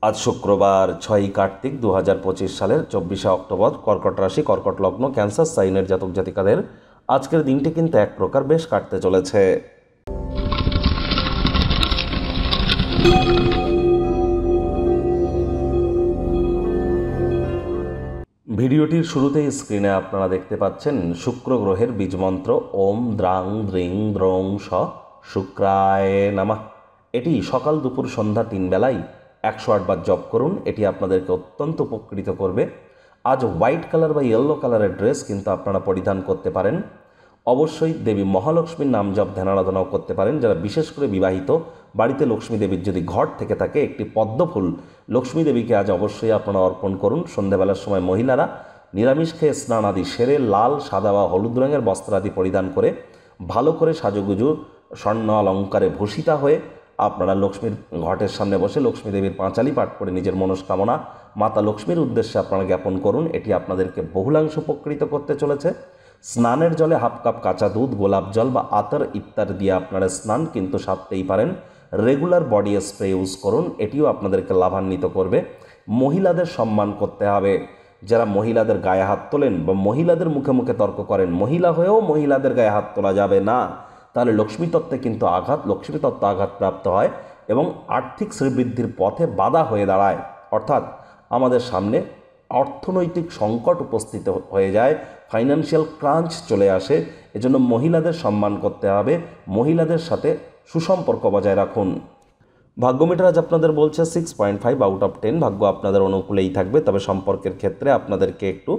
আজ শুক্রবার 6ই কার্তিক 2025 সালের 24শে অক্টোবর। কর্কট রাশি, কর্কট লগ্ন, ক্যান্সার সাইনের জাতক জাতিকাদের আজকের দিনটি কিন্তু এক প্রকার বেশ কাটতে চলেছে। ভিডিওটির শুরুতেই স্ক্রিনে আপনারা দেখতে পাচ্ছেন শুক্র গ্রহের বীজমন্ত্র ওম দ্রাং দ্রিং দ্রং স শুক্রায় নমঃ। এটি সকাল দুপুর সন্ধ্যা 3 বেলায় 108 বার জপ করুন। এটি আপনাদেরকে অত্যন্ত উপকৃত করবে। আজ হোয়াইট কালার বা ইয়েলো কালারের ড্রেস কিন্তু আপনারা পরিধান করতে পারেন। অবশ্যই দেবী মহালক্ষ্মীর নাম জপ ধ্যান আরাধনাও করতে পারেন। যারা বিশেষ করে বিবাহিত, বাড়িতে লক্ষ্মী দেবীর যদি ঘর থেকে থাকে, একটি পদ্মফুল লক্ষ্মী দেবীকে আজ অবশ্যই আপনারা অর্পণ করুন। সন্ধ্যাবেলার সময় মহিলারা নিরামিষ খেয়ে স্নান আদি সেরে লাল, সাদা বা হলুদ রঙের বস্ত্র আদি পরিধান করে ভালো করে সাজুগুজু স্বর্ণ অলঙ্কারে ভূষিতা হয়ে আপনারা লক্ষ্মীর ঘটের সামনে বসে লক্ষ্মী দেবীর পাঁচালি পাঠ করে নিজের মনস্কামনা মাতা লক্ষ্মীর উদ্দেশ্যে আপনারা জ্ঞাপন করুন। এটি আপনাদেরকে বহুলাংশ উপকৃত করতে চলেছে। স্নানের জলে হাফ কাপ কাঁচা দুধ, গোলাপ জল বা আতর ইত্যাদি দিয়ে আপনারা স্নান কিন্তু সারতেই পারেন। রেগুলার বডি স্প্রে ইউজ করুন, এটিও আপনাদেরকে লাভান্বিত করবে। মহিলাদের সম্মান করতে হবে। যারা মহিলাদের গায়ে হাত তোলেন বা মহিলাদের মুখে মুখে তর্ক করেন, মহিলা হয়েও মহিলাদের গায়ে হাত তোলা যাবে না, তাহলে লক্ষ্মী তত্ত্বে কিন্তু লক্ষ্মী তত্ত্ব আঘাতপ্রাপ্ত হয় এবং আর্থিক শ্রীবৃদ্ধির পথে বাধা হয়ে দাঁড়ায়। অর্থাৎ আমাদের সামনে অর্থনৈতিক সংকট উপস্থিত হয়ে যায়, ফাইন্যান্সিয়াল ক্রাঞ্চ চলে আসে। এজন্য মহিলাদের সম্মান করতে হবে, মহিলাদের সাথে সুসম্পর্ক বজায় রাখুন। ভাগ্য মিটার আজ আপনাদের বলছে 6.5 আউট অফ 10। ভাগ্য আপনাদের অনুকূলেই থাকবে, তবে সম্পর্কের ক্ষেত্রে আপনাদেরকে একটু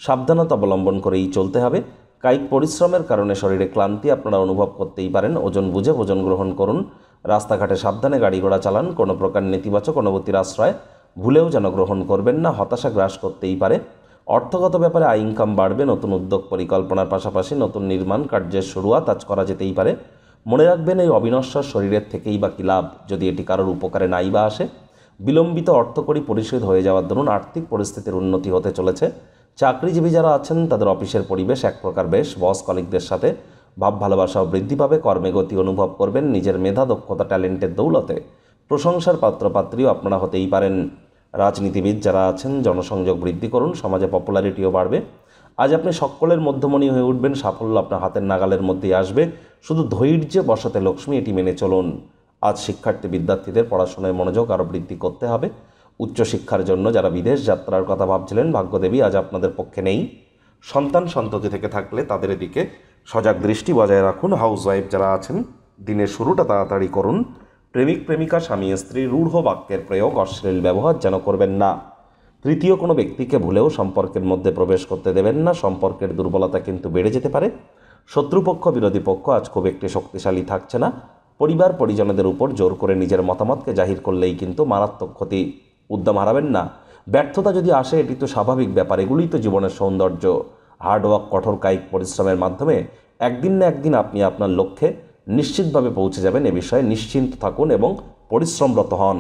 সাবধানতা অবলম্বন করেই চলতে হবে। কায়িক পরিশ্রমের কারণে শরীরে ক্লান্তি আপনারা অনুভব করতেই পারেন। ওজন বুঝে ভোজন গ্রহণ করুন। রাস্তাঘাটে সাবধানে গাড়ি ঘোড়া চালান। কোনো প্রকার নেতিবাচক অনুভূতির আশ্রয় ভুলেও যেন গ্রহণ করবেন না, হতাশা গ্রাস করতেই পারে। অর্থগত ব্যাপারে আয় ইনকাম বাড়বে। নতুন উদ্যোগ পরিকল্পনার পাশাপাশি নতুন নির্মাণ কার্যের শুরুয়াত আজ করা যেতেই পারে। মনে রাখবেন, এই অবিনশ্বর শরীরের থেকেই বা কী লাভ যদি এটি কারোর উপকারে নাই বা আসে। বিলম্বিত অর্থকড়ি পরিশোধ হয়ে যাওয়ার দরুন আর্থিক পরিস্থিতির উন্নতি হতে চলেছে। চাকরিজীবী যারা আছেন তাদের অফিসের পরিবেশ এক প্রকার বেশ। বস কলিগদের সাথে ভাব ভালোবাসাও বৃদ্ধি পাবে। কর্মে গতি অনুভব করবেন। নিজের মেধা, দক্ষতা, ট্যালেন্টের দৌলতে প্রশংসার পাত্রপাত্রীও আপনারা হতেই পারেন। রাজনীতিবিদ যারা আছেন জনসংযোগ বৃদ্ধি করুন, সমাজে পপুলারিটিও বাড়বে। আজ আপনি সকলের মধ্যমণি হয়ে উঠবেন। সাফল্য আপনার হাতের নাগালের মধ্যেই আসবে। শুধু ধৈর্যে বসাতে লক্ষ্মী, এটি মেনে চলুন। আজ শিক্ষার্থী বিদ্যার্থীদের পড়াশোনায় মনোযোগ আরও বৃদ্ধি করতে হবে। উচ্চশিক্ষার জন্য যারা বিদেশ যাত্রার কথা ভাবছিলেন, ভাগ্যদেবী আজ আপনাদের পক্ষে নেই। সন্ততি থেকে থাকলে তাদের দিকে সজাগ দৃষ্টি বজায় রাখুন। হাউসওয়াইফ যারা আছেন দিনের শুরুটা তাড়াতাড়ি করুন। প্রেমিক প্রেমিকা, স্বামী স্ত্রী রূঢ় বাক্যের প্রয়োগ, অশ্লীল ব্যবহার যেন করবেন না। তৃতীয় কোনো ব্যক্তিকে ভুলেও সম্পর্কের মধ্যে প্রবেশ করতে দেবেন না। সম্পর্কের দুর্বলতা কিন্তু বেড়ে যেতে পারে। শত্রুপক্ষ, বিরোধী পক্ষ আজ খুব একটি শক্তিশালী থাকছে না। পরিবার পরিজনদের উপর জোর করে নিজের মতামতকে জাহির করলেই কিন্তু মারাত্মক ক্ষতি। উদ্যম হারাবেন না। ব্যর্থতা যদি আসে, এটি তো স্বাভাবিক ব্যাপার। এগুলোই তো জীবনের সৌন্দর্য। হার্ডওয়ার্ক, কঠোর কায়িক পরিশ্রমের মাধ্যমে একদিন না একদিন আপনি আপনার লক্ষ্যে নিশ্চিতভাবে পৌঁছে যাবেন। এ বিষয়ে নিশ্চিন্ত থাকুন এবং পরিশ্রমরত হন।